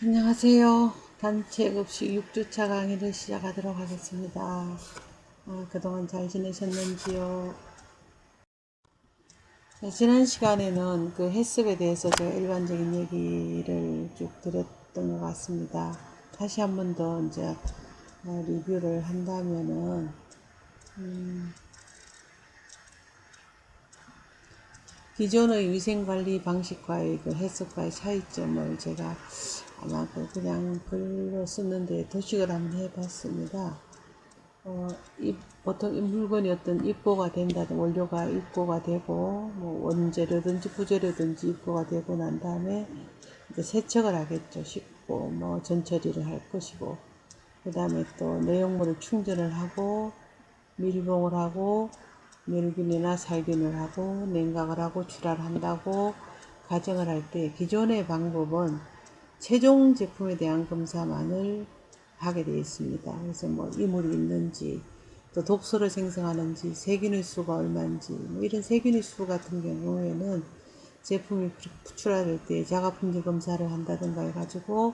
안녕하세요. 단체 급식 6주차 강의를 시작하도록 하겠습니다. 그동안 잘 지내셨는지요? 네, 지난 시간에는 그 해습에 대해서 제가 일반적인 얘기를 쭉 드렸던 것 같습니다. 다시 한 번 더 이제 리뷰를 한다면은, 기존의 위생관리 방식과의 그 해석과의 차이점을 제가 아마 그냥 글로 쓰는데 도식을 한번 해봤습니다. 어, 보통 이 물건이 어떤 입고가 된다든 원료가 입고가 되고 뭐 원재료든지 부재료든지 입고가 되고 난 다음에 이제 세척을 하겠죠. 씻고 뭐 전처리를 할 것이고 그 다음에 또 내용물을 충전을 하고 밀봉을 하고 멸균이나 살균을 하고 냉각을 하고 출하를 한다고 가정을 할 때 기존의 방법은 최종 제품에 대한 검사만을 하게 되어 있습니다. 그래서 뭐 이물이 있는지 또 독소를 생성하는지 세균의 수가 얼마인지 뭐 이런 세균의 수 같은 경우에는 제품이 출하될 때 자가품질 검사를 한다든가 해가지고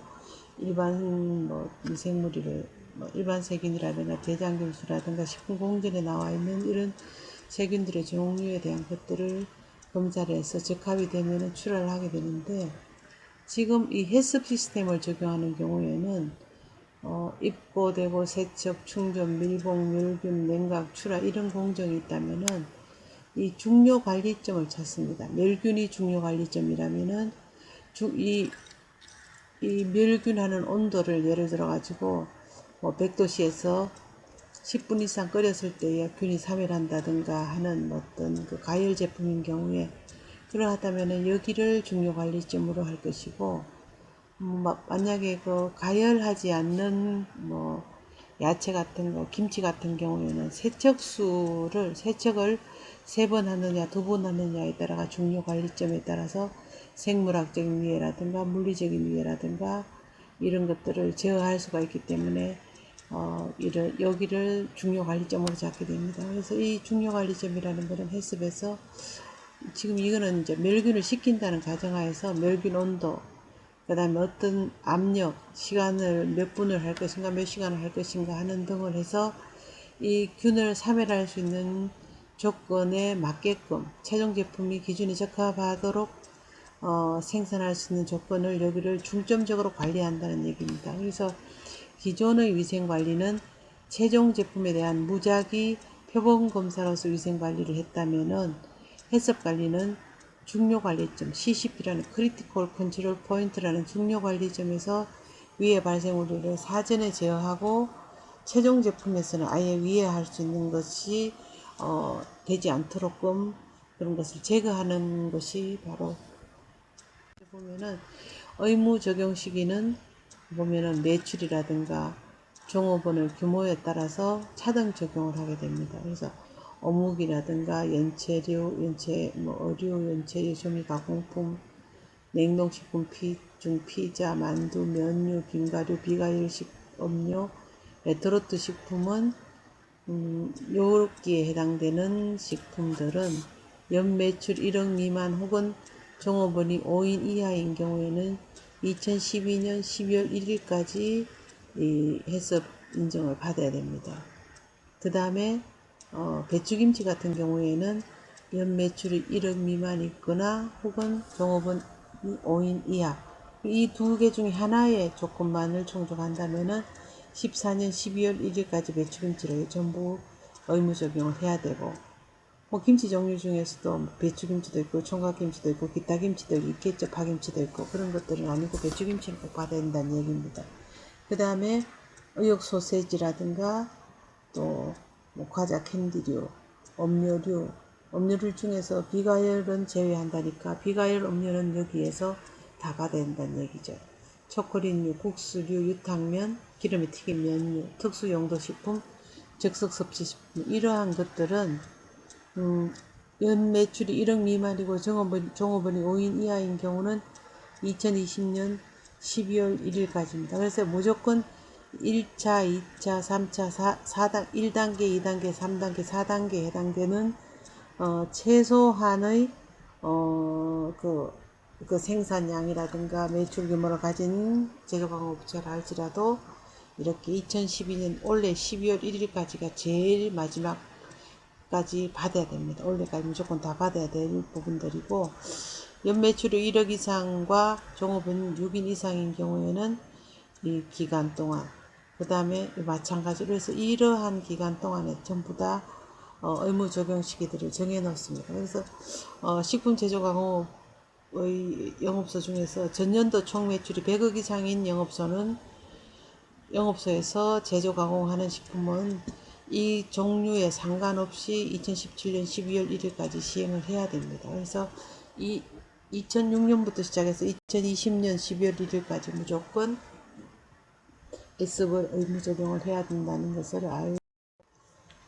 일반 뭐 미생물을 뭐 일반 세균이라든가 대장균수라든가 식품공전에 나와 있는 이런 세균들의 종류에 대한 것들을 검사를 해서 적합이 되면 출하를 하게 되는데 지금 이 해습 시스템을 적용하는 경우에는 입고되고 세척, 충전, 밀봉, 멸균, 냉각, 출하 이런 공정이 있다면은 이 중요 관리점을 찾습니다. 멸균이 중요 관리점이라면은 이 멸균하는 온도를 예를 들어 가지고 뭐 100도씨에서 10분 이상 끓였을 때에 균이 사멸한다든가 하는 어떤 그 가열 제품인 경우에 그러하다면은 여기를 중요 관리점으로 할 것이고 만약에 그 가열하지 않는 뭐 야채 같은 거, 김치 같은 경우에는 세척을 3번 하느냐, 2번 하느냐에 따라가 중요 관리점에 따라서 생물학적인 위해라든가 물리적인 위해라든가 이런 것들을 제어할 수가 있기 때문에 여기를 중요 관리점으로 잡게 됩니다. 그래서 이 중요 관리점이라는 것은 해습에서 지금 이거는 이제 멸균을 시킨다는 가정하에서 멸균 온도, 그 다음에 어떤 압력, 시간을 몇 분을 할 것인가, 몇 시간을 할 것인가 하는 등을 해서 이 균을 사멸할 수 있는 조건에 맞게끔 최종 제품이 기준에 적합하도록 생산할 수 있는 조건을 여기를 중점적으로 관리한다는 얘기입니다. 그래서 기존의 위생관리는 최종 제품에 대한 무작위 표본 검사로서 위생관리를 했다면은 해썹관리는 중요관리점 CCP라는 크리티컬 컨트롤 포인트라는 중요관리점에서 위해 발생 우려를 사전에 제어하고 최종 제품에서는 아예 위해할 수 있는 것이 되지 않도록끔 그런 것을 제거하는 것이 바로 보면은 의무 적용 시기는 보면은 매출이라든가 종업원의 규모에 따라서 차등 적용을 하게 됩니다. 그래서 어묵이라든가 연체류, 의류, 연체류, 조미 가공품, 냉동식품, 피자, 만두, 면류, 빙가류, 비가일식 음료, 레토르트 식품은 요기에 해당되는 식품들은 연매출 1억 미만 혹은 종업원이 5인 이하인 경우에는 2012년 12월 1일까지 이 해썹 인정을 받아야 됩니다. 그 다음에 배추김치 같은 경우에는 연매출이 1억 미만 있거나 혹은 종업원 5인 이하 이 두 개 중에 하나의 조건만을 충족한다면은 14년 12월 1일까지 배추김치를 전부 의무 적용을 해야 되고 뭐 김치 종류 중에서도 배추김치도 있고 총각김치도 있고 기타 김치도 있겠죠. 파김치도 있고 그런 것들은 아니고 배추김치는 꼭 받아야 된다는 얘기입니다. 그 다음에 의욕 소세지라든가 또뭐 과자 캔디류, 음료류, 음료류 중에서 비가열은 제외한다니까 비가열 음료는 여기에서 다 받아야 된다는 얘기죠. 초콜릿류, 국수류, 유탕면, 기름에 튀긴 면류, 특수용도식품, 즉석섭취식품 이러한 것들은 연 매출이 1억 미만이고 종업원이 5인 이하인 경우는 2020년 12월 1일까지입니다. 그래서 무조건 1차, 2차, 3차, 4단, 1단계, 2단계, 3단계, 4단계에 해당되는 최소한의 그 그 생산량이라든가 매출 규모를 가진 제조광업체라 할지라도 이렇게 2012년 올해 12월 1일까지가 제일 마지막까지 받아야 됩니다. 올해까지 무조건 다 받아야 될 부분들이고, 연매출이 1억 이상과 종업원 6인 이상인 경우에는 이 기간 동안, 그 다음에 마찬가지로 해서 이러한 기간 동안에 전부 다 의무 적용 시기들을 정해 놓습니다. 그래서 식품제조광업의 영업소 중에서 전년도 총 매출이 100억 이상인 영업소에서 제조가공하는 식품은 이 종류에 상관없이 2017년 12월 1일까지 시행을 해야 됩니다. 그래서 2006년부터 시작해서 2020년 12월 1일까지 무조건 S벌 의무 적용을 해야 된다는 것을 알고,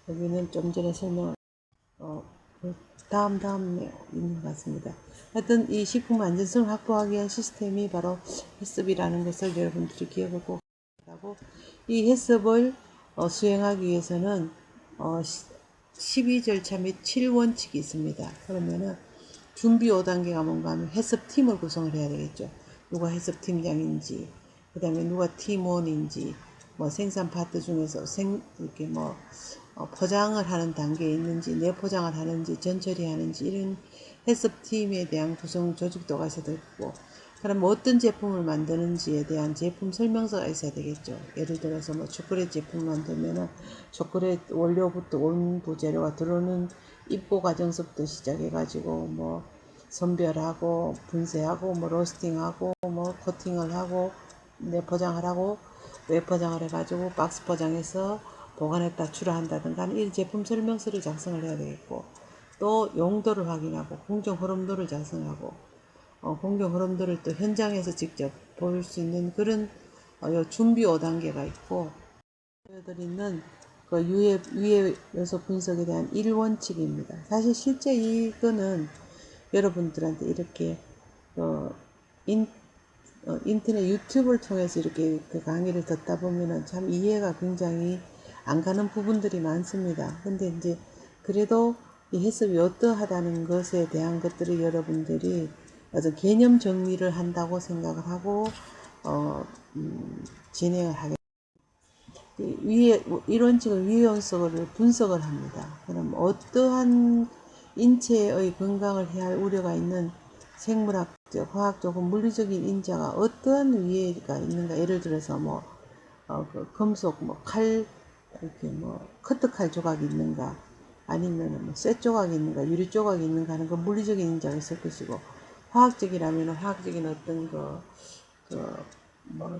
여기는 좀 전에 설명을 다음에 있는 것 같습니다. 하여튼 이 식품 안전성을 확보하기 위한 시스템이 바로 해썹이라는 것을 여러분들이 기억을 꼭 하고, 이 해썹을 수행하기 위해서는 12절차 및 7원칙이 있습니다. 그러면은 준비 5단계가 뭔가 하면 해썹팀을 구성을 해야 되겠죠. 누가 해썹팀장인지, 그 다음에 누가 팀원인지, 뭐 생산 파트 중에서 이렇게 뭐 포장을 하는 단계에 있는지, 내포장을 하는지, 전처리하는지, 이런 해썹팀에 대한 구성 조직도가 있어야 되고, 그럼 어떤 제품을 만드는지에 대한 제품 설명서가 있어야 되겠죠. 예를 들어서 뭐 초콜릿 제품 만들면은 초콜릿 원료부터 원부 재료가 들어오는 입고 과정서부터 시작해가지고 뭐 선별하고 분쇄하고 뭐 로스팅하고 뭐 코팅을 하고 내포장을 하고 외포장을 해가지고 박스 포장해서 보관했다 출하한다든가 이 제품 설명서를 작성을 해야 되겠고, 또 용도를 확인하고 공정 흐름도를 작성하고 공정 흐름도를 또 현장에서 직접 볼 수 있는 그런 준비 5단계가 있고, 보여드리는 그 위의 요소 분석에 대한 1원칙입니다. 사실 실제 이거는 여러분들한테 이렇게 인터넷 유튜브를 통해서 이렇게 그 강의를 듣다 보면은 참 이해가 굉장히 안 가는 부분들이 많습니다. 근데 이제 그래도 이 해석이 어떠하다는 것에 대한 것들을 여러분들이 어떤 개념 정리를 한다고 생각을 하고 진행을 하게. 위에 이론칙은 위의 요소를 분석을 합니다. 그럼 어떠한 인체의 건강을 해할 우려가 있는 생물학적, 화학적, 물리적인 인자가 어떠한 위해가 있는가. 예를 들어서 뭐 그 금속, 뭐 칼, 이렇게 뭐 커트칼 조각이 있는가, 아니면 뭐쇠 조각이 있는가, 유리 조각이 있는가 하는 그 물리적인 인자가 있을 것이고, 화학적이라면 화학적인 어떤 뭐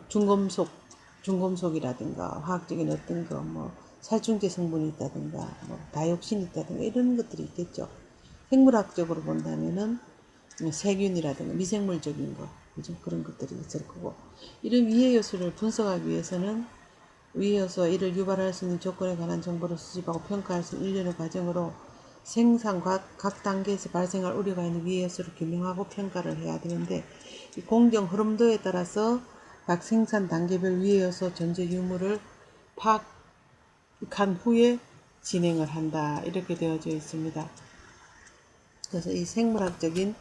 중금속이라든가 화학적인 어떤 뭐 살충제 성분이 있다든가 뭐 다이옥신이 있다든가 이런 것들이 있겠죠. 생물학적으로 본다면은 세균이라든가 미생물적인 거, 그죠? 그런 것들이 있을 거고, 이런 위해 요소를 분석하기 위해서는 위해 요소와 이를 유발할 수 있는 조건에 관한 정보를 수집하고 평가할 수 있는 일련의 과정으로 생산 각 단계에서 발생할 우려가 있는 위해 요소를 규명하고 평가를 해야 되는데, 이 공정 흐름도에 따라서 각 생산 단계별 위해 요소 전제 유무를 파악한 후에 진행을 한다, 이렇게 되어져 있습니다. 그래서 이 생물학적인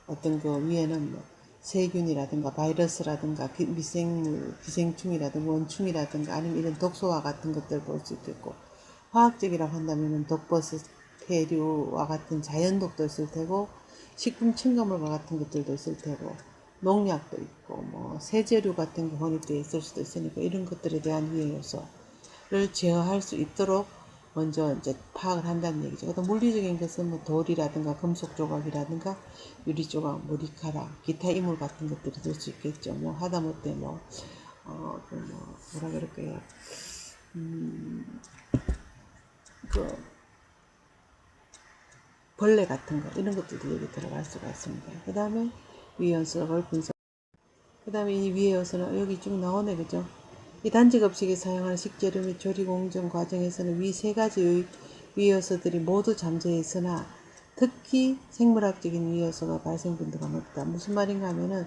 어떤 그 위에는 뭐 세균이라든가 바이러스라든가 미생물, 기생충이라든가 원충이라든가 아니면 이런 독소와 같은 것들 볼 수 있겠고, 화학적이라고 한다면 독버섯, 폐류와 같은 자연독도 있을 테고, 식품 첨가물과 같은 것들도 있을 테고, 농약도 있고, 뭐 세제류 같은 게 혼입되어 있을 수도 있으니까 이런 것들에 대한 위해 요소를 제어할 수 있도록 먼저 이제 파악을 한다는 얘기죠. 또 물리적인 것은 뭐 돌이라든가 금속 조각이라든가 유리 조각, 머리카락, 기타 이물 같은 것들이 될 수 있겠죠. 뭐 하다못해 뭐라 그럴까요? 그 벌레 같은 거 이런 것들도 여기 들어갈 수가 있습니다. 그 다음에 위연석을 분석. 그 다음에 이 위의 요소는 여기 쭉 나오네, 그죠? 이 단지급식에 사용하는 식재료 및 조리 공정 과정에서는 위 세 가지의 위 요소들이 모두 잠재해 있으나 특히 생물학적인 위 요소가 발생 빈도가 높다. 무슨 말인가 하면은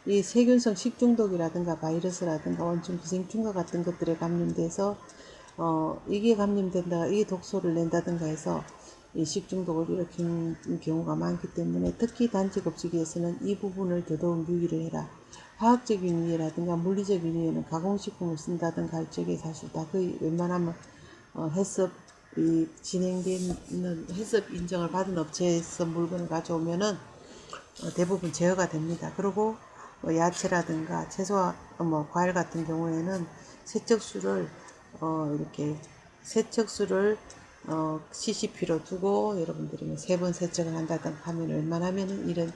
이 세균성 식중독이라든가 바이러스라든가 원충 기생충과 같은 것들에 감염돼서 이게 감염된다, 이 독소를 낸다든가 해서 이 식중독을 일으키는 경우가 많기 때문에 특히 단체급식에서는 이 부분을 더더욱 유의를 해라. 화학적인 위해라든가 물리적인 위해는 가공식품을 쓴다든가 할 적에 사실 다 거의 웬만하면 해썹이 진행되는 해썹 인정을 받은 업체에서 물건을 가져오면은 대부분 제어가 됩니다. 그리고 뭐 야채라든가 채소와 뭐 과일 같은 경우에는 세척수를 이렇게 세척수를 CCP로 두고 여러분들이 뭐 3번 세척을 한다든가 하면 웬만하면은 이런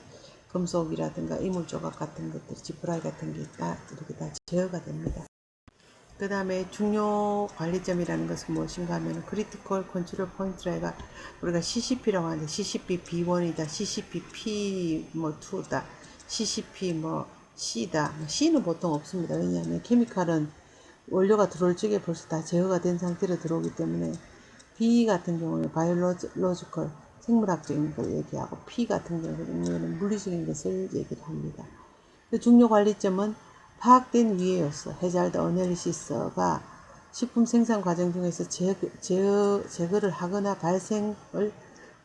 금속이라든가 이물 조각 같은 것들, 지푸라기 같은 게 다 이렇게 다 제어가 됩니다. 그 다음에 중요 관리점이라는 것은 무엇인가 하면 크리티컬 컨트롤 포인트가 우리가 CCP라고 하는데 CCP B1이다, CCP P 뭐 2다, CCP 뭐 C다. C는 보통 없습니다. 왜냐하면 케미칼은 원료가 들어올 적에 벌써 다 제어가 된 상태로 들어오기 때문에 B 같은 경우는 바이올로지컬 생물학적인 걸 얘기하고 P 같은 경우는 물리적인 것을 얘기를 합니다. 그 중요 관리점은 파악된 위해 요소, 해잘드 어널리시스가 식품 생산 과정 중에서 제거를 하거나 발생을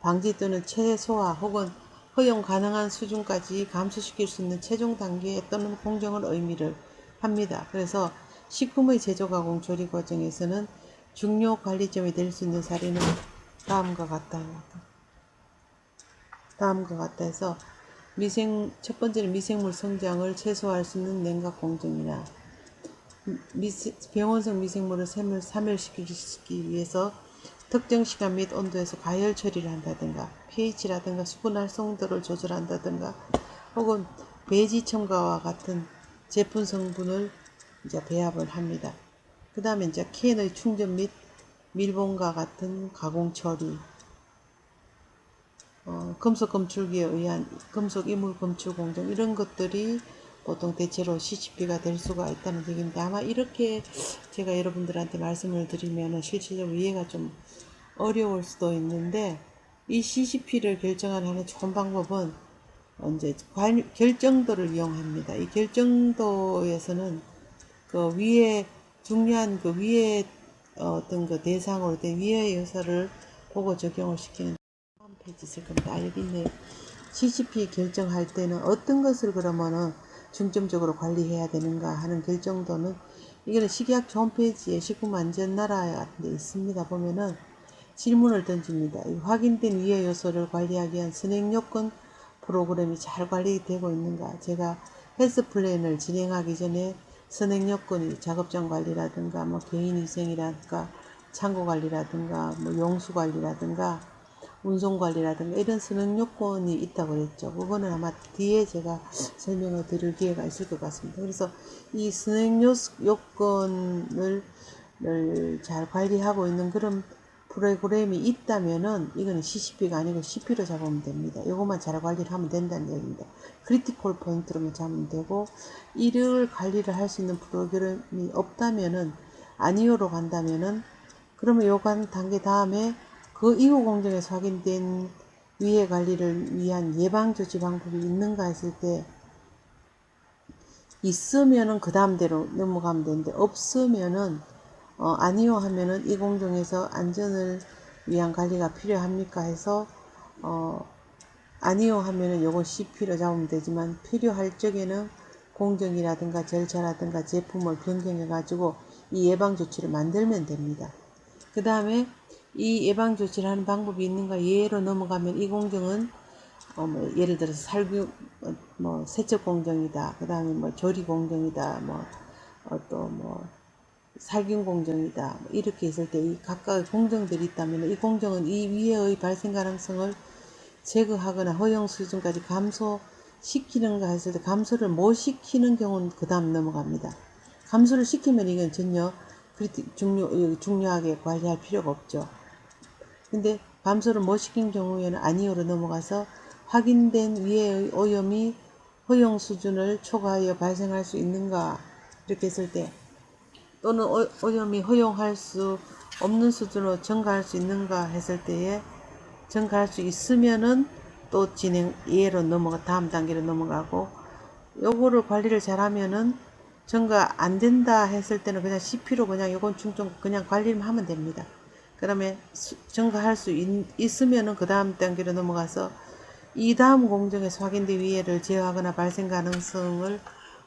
방지 또는 최소화 혹은 허용 가능한 수준까지 감소시킬 수 있는 최종 단계 또는 공정을 의미를 합니다. 그래서 식품의 제조, 가공, 조리 과정에서는 중요 관리점이 될 수 있는 사례는 다음과 같다 해서 첫 번째는 미생물 성장을 최소화할 수 있는 냉각 공정이나 병원성 미생물을 사멸시키기 위해서 특정 시간 및 온도에서 가열 처리를 한다든가 pH라든가 수분 활성도를 조절한다든가 혹은 배지 첨가와 같은 제품 성분을 이제 배합을 합니다. 그 다음에 이제 캔의 충전 및 밀봉과 같은 가공 처리, 금속 검출기에 의한 금속 이물 검출 공정 이런 것들이 보통 대체로 CCP가 될 수가 있다는 얘기인데 아마 이렇게 제가 여러분들한테 말씀을 드리면 실질적으로 이해가 좀 어려울 수도 있는데 이 CCP를 결정하는 좋은 방법은 이제 결정도를 이용합니다. 이 결정도에서는 그 위에 중요한 그 위에 어떤 그 대상으로 된 위의 요소를 보고 적용을 시키는 다음 페이지 있을 겁니다. 여기 있네. CCP 결정할 때는 어떤 것을 그러면은 중점적으로 관리해야 되는가 하는 결정도는 이거는 식약처 홈페이지에 식품안전나라 같은 데 있습니다. 보면은 질문을 던집니다. 이 확인된 위해 요소를 관리하기 위한 선행 요건 프로그램이 잘 관리되고 있는가. 제가 헬스 플랜을 진행하기 전에 선행 요건이 작업장 관리라든가 뭐 개인위생이라든가 창고 관리라든가 뭐 용수 관리라든가 운송 관리라든가 이런 선행 요건이 있다고 그랬죠. 그거는 아마 뒤에 제가 설명을 드릴 기회가 있을 것 같습니다. 그래서 이 선행 요건을 잘 관리하고 있는 그런 프로그램이 있다면은 이거는 CCP가 아니고 CP로 잡으면 됩니다. 이것만 잘 관리를 하면 된다는 얘기입니다. 크리티컬 포인트로만 잡으면 되고 이를 관리를 할 수 있는 프로그램이 없다면은 아니오로 간다면은 그러면 요간 단계 다음에 그 이후 공정에서 확인된 위해 관리를 위한 예방 조치 방법이 있는가 했을 때 있으면은 그 다음대로 넘어가면 되는데 없으면은 아니요 하면은 이 공정에서 안전을 위한 관리가 필요합니까 해서 아니요 하면은 요건 CP로 잡으면 되지만 필요할 적에는 공정이라든가 절차라든가 제품을 변경해 가지고 이 예방 조치를 만들면 됩니다. 그 다음에 이 예방 조치를 하는 방법이 있는가 예로 넘어가면 이 공정은 뭐 예를 들어서 살균 뭐 세척 공정이다. 그 다음에 뭐 조리 공정이다. 또 뭐 살균 공정이다. 뭐 이렇게 있을 때 이 각각의 공정들이 있다면 이 공정은 이 위에의 발생 가능성을 제거하거나 허용 수준까지 감소시키는가 했을 때 감소를 못 시키는 경우는 그 다음 넘어갑니다. 감소를 시키면 이건 전혀 중요하게 관리할 필요가 없죠. 근데 감소를 못 시킨 경우에는 아니오로 넘어가서 확인된 위의 오염이 허용 수준을 초과하여 발생할 수 있는가 이렇게 했을 때 또는 오염이 허용할 수 없는 수준으로 증가할 수 있는가 했을 때에 증가할 수 있으면은 또 예로 다음 단계로 넘어가고 요거를 관리를 잘하면은 증가 안 된다 했을 때는 그냥 CP로 그냥 요건 중점 그냥 관리만 하면 됩니다. 그다음에 증가할 수 있으면은 그 다음 단계로 넘어가서 이 다음 공정에서 확인된 위해를 제어하거나 발생 가능성을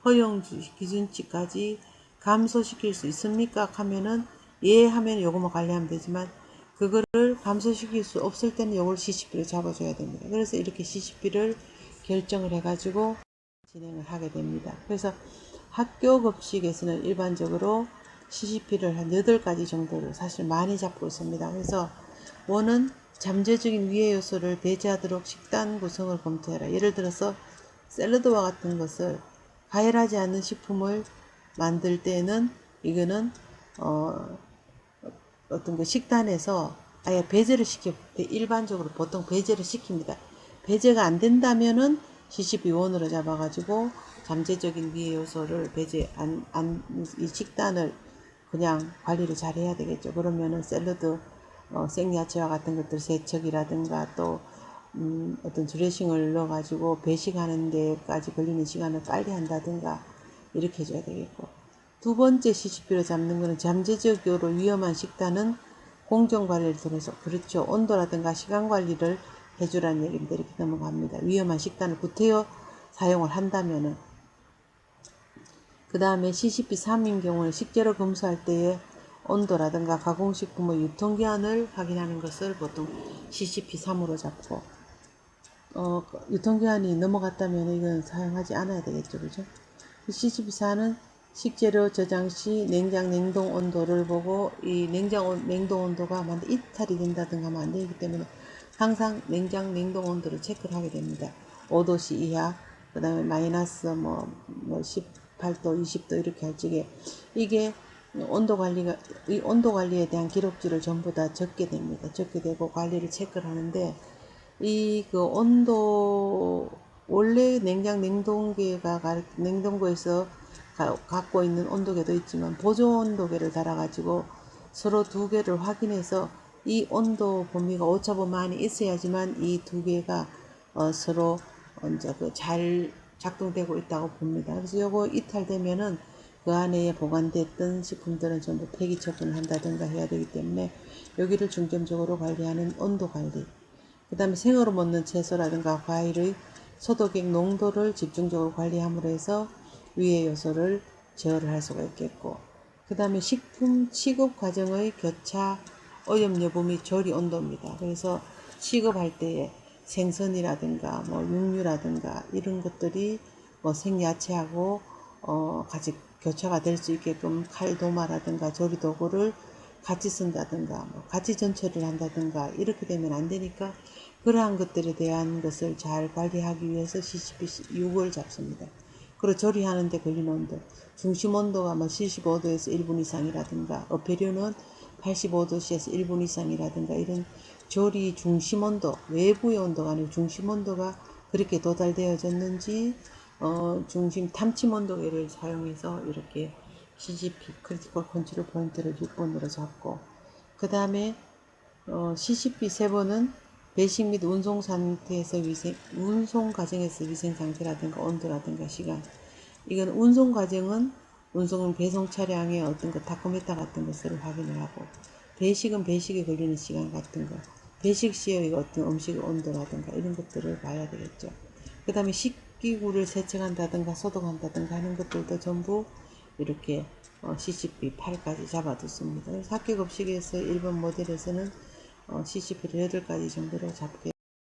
허용 기준치까지 감소시킬 수 있습니까? 하면은 예 하면 요거만 관리하면 되지만 그거를 감소시킬 수 없을 때는 요걸 CCP를 잡아줘야 됩니다. 그래서 이렇게 CCP를 결정을 해가지고 진행을 하게 됩니다. 그래서 학교 급식에서는 일반적으로 CCP를 한 8가지 정도를 사실 많이 잡고 있습니다. 그래서 원은 잠재적인 위해 요소를 배제하도록 식단 구성을 검토해라. 예를 들어서 샐러드와 같은 것을 가열하지 않는 식품을 만들 때는 이거는 어떤 그 식단에서 아예 배제를 시켜 일반적으로 보통 배제를 시킵니다. 배제가 안 된다면은 CCP1으로 잡아가지고 잠재적인 위해 요소를 배제 이 식단을 그냥 관리를 잘 해야 되겠죠. 그러면은 샐러드 생야채와 같은 것들 세척이라든가 또 어떤 드레싱을 넣어가지고 배식하는 데까지 걸리는 시간을 빨리 한다든가 이렇게 해줘야 되겠고, 두 번째 CCP로 잡는 것은 잠재적으로 위험한 식단은 공정관리를 통해서, 그렇죠, 온도라든가 시간관리를 해주라는 얘기인데 이렇게 넘어갑니다. 위험한 식단을 구태여 사용을 한다면은. 그 다음에 CCP3인 경우는 식재료 검수할 때에 온도라든가 가공식품의 유통기한을 확인하는 것을 보통 CCP3으로 잡고, 유통기한이 넘어갔다면 이건 사용하지 않아야 되겠죠. 그죠? CCP4는 식재료 저장 시 냉장 냉동 온도를 보고 이 냉동 온도가 만약 이탈이 된다든가 하면 안 되기 때문에 항상 냉장 냉동 온도를 체크를 하게 됩니다. 5도씨 이하, 그 다음에 마이너스 18도, 20도 이렇게 할 적에 이게 이 온도 관리에 대한 기록지를 전부 다 적게 됩니다. 적게 되고 관리를 체크를 하는데, 이 그 온도, 원래 냉동고에서 갖고 있는 온도계도 있지만 보조 온도계를 달아가지고 서로 두 개를 확인해서 이 온도 범위가 오차범위 있어야지만 이 두 개가 서로 이제 잘 작동되고 있다고 봅니다. 그래서 요거 이탈되면은 그 안에 보관됐던 식품들은 전부 폐기 처분을 한다든가 해야 되기 때문에 여기를 중점적으로 관리하는 온도 관리, 그 다음에 생으로 먹는 채소라든가 과일의 소독액 농도를 집중적으로 관리함으로 해서 위해 요소를 제어를 할 수가 있겠고, 그 다음에 식품 취급 과정의 교차 오염 여부 및 조리 온도입니다. 그래서 취급할 때에 생선이라든가 육류라든가 이런 것들이 생야채하고 같이 교차가 될 수 있게끔 칼 도마라든가 조리 도구를 같이 쓴다든가 같이 전처리를 한다든가 이렇게 되면 안 되니까 그러한 것들에 대한 것을 잘 관리하기 위해서 CCP6을 잡습니다. 그리고 조리하는 데 걸리는 온도, 중심 온도가 75도에서 1분 이상이라든가 어패류는 85도씨에서 1분 이상이라든가 이런 조리 중심 온도, 외부의 온도가 아니고 중심 온도가 그렇게 도달되어졌는지 중심 탐침 온도계를 사용해서 이렇게 CCP 크리티컬 컨트롤 포인트를 6번으로 잡고, 그 다음에 CCP 3번은 배식 및 운송 상태에서 운송 과정에서 위생 상태라든가 온도라든가 시간. 이건 운송 과정은 운송은 배송 차량의 어떤 거 타코메타 같은 것을 확인을 하고, 배식은 배식에 걸리는 시간 같은 거, 배식 시의 어떤 음식 온도라든가 이런 것들을 봐야 되겠죠. 그 다음에 식기구를 세척한다든가 소독한다든가 하는 것들도 전부 이렇게 CCP 8까지 잡아뒀습니다. 그래서 학교 급식에서 1번 모델에서는 CCP를 8가지 정도로 잡게